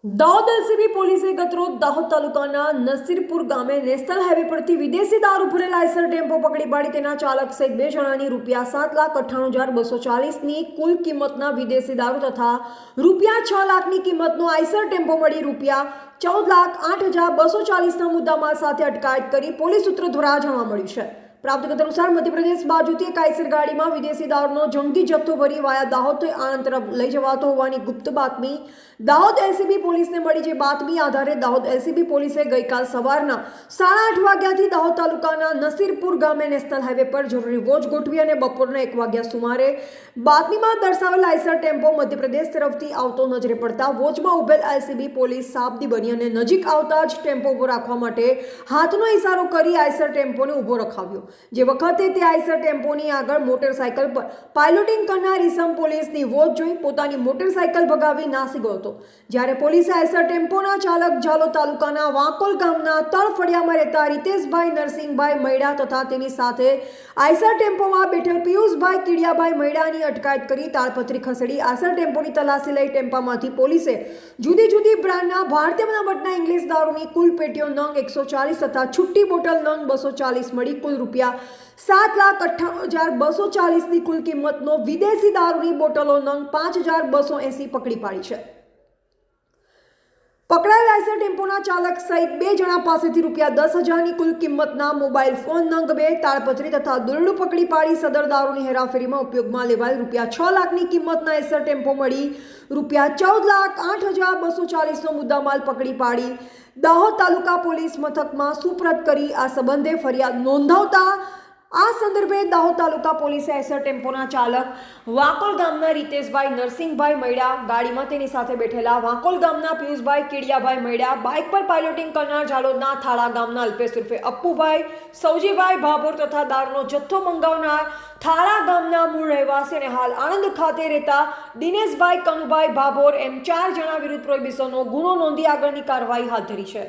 Dahod LCB પોલીસે ગતરોજ દાહોદ તાલુકાના નસીરપુર ગામે નેશનલ હાઈવે પરથી વિદેશી દારૂ ભરેલ આઈસર ટેમ્પો પકડી પાડી તેના ચાલક સહિત 2 જણાની ₹7,98,240ની કુલ કિંમતના વિદેશી દારૂ તથા ₹6,00,000ની કિંમતનો આઈસર ટેમ્પો મળી ₹14,08,240ના મુદ્દામાલ સાથે અટકાયત કરી પોલીસ સૂત્રો દ્વારા જાણવા મળ્યું છે। प्राप्त विगत अनुसार मध्यप्रदेश बाजुथी एक आईसर गाड़ी में विदेशी दारूनो जंगी जत्थो भरी वाया दाहोद आनंद तरफ लई जवातो होवानी गुप्त बातमी दाहोद एलसीबी पुलिस ने मળી जे बातमी आधारे दाहोद एलसीबी पुलिसे गईकाल सवाરના 8:30 वाग्याथी दाहोद तालुकाना नसीरपुर गामे नेशनल हाईवे पर जरूरी वोच गोठवी अने बपोरना 1 वाग्या सुमारे बातमीमां दर्शावेल आईसर टेम्पो मध्यप्रदेश तरफथी आवतो नजरे पड़ता वोचमां उभेल एलसीबी पुलिस साबदी बनी अने नजीक आवता ज टेम्पो उभो राखवा माटे हाथनो इशारो करी आईसर टेम्पोने उभो रखाव्यो। जे वखते ते आईसर टेम्पोनी आगळ मोटरसाइकल पर पायलोटिंग करनार ईसम पोलीसनी वोच जोई पोतानी मोटरसाइकल भगावी नासी गयो हतो। ज्यारे पोलीसे आईसर टेम्पोना चालक झालोद तालुकाना वाकोल गामना तळफळियामां રહેતા रितेशभाई नरसिंहभाई मैड़ा तथा तेनी साथे आईसर टेम्पोमां बेठेल पियुषभाई कीडियाभाई मैड़ानी अटकायत करी ताळपत्री खसेड़ी आईसर टेम्पोनी तलाशी लई टेम्पामांथी पोलीसे जुदी जुदी ब्रांडना भारतीय बनावटना इंग्लिश दारूनी कुल पेटीओ नंग 140 तथा छुट्टी बोटल नंग 240 मળી कुल ₹7,98,240ની કુલ કિંમતનો વિદેશી દારૂની બોટલો નંગ 5,280 પકડી પાડી છે। પકડાયેલ આઈસર ટેમ્પોના ચાલક સહિત 2 જણા પાસેથી ₹10,000ની કુલ કિંમતના મોબાઈલ ફોન નંગ 2 તાળપત્રી તથા દોરડું પકડી પાડી સદર દારૂની હેરાફેરીમાં ઉપયોગમાં લેવાયેલ ₹6,00,000ની કિંમતના આઈસર ટેમ્પો મળી ₹14,08,240નો મુદ્દામાલ પકડી પાડી દાહોદ તાલુકા પોલીસ મથકમાં સુપ્રત કરી આ સંબંધે ફરિયાદ નોંધાવતા આ સંદર્ભે દાહોદ તાલુકા પોલીસે આઈસર ટેમ્પોના ચાલક વાકોલ ગામના રીતેશભાઈ નરસિંહભાઈ मैड़ा ગાડીમાં તેની સાથે બેઠેલા વાકોલ ગામના પિયુષભાઈ कीडियाभाई मैड़ा बाइक पर पायलोटिंग करनार झालोदना थाळा गामना अल्पेश उर्फे अप्पूभाई सौजीभाई भाभोर तथा दारूनो जत्थो मंगावनार थाळा गामना मूळ રહેવાસી અને હાલ આણંદ ખાતે રહેતા દિનેશભાઈ કનુભાઈ ભાભોર એમ 4 જણા વિરુદ્ધ પ્રોહિબિશનનો ગુનો નોંધી આગળની કાર્યવાહી હાથ ધરી છે।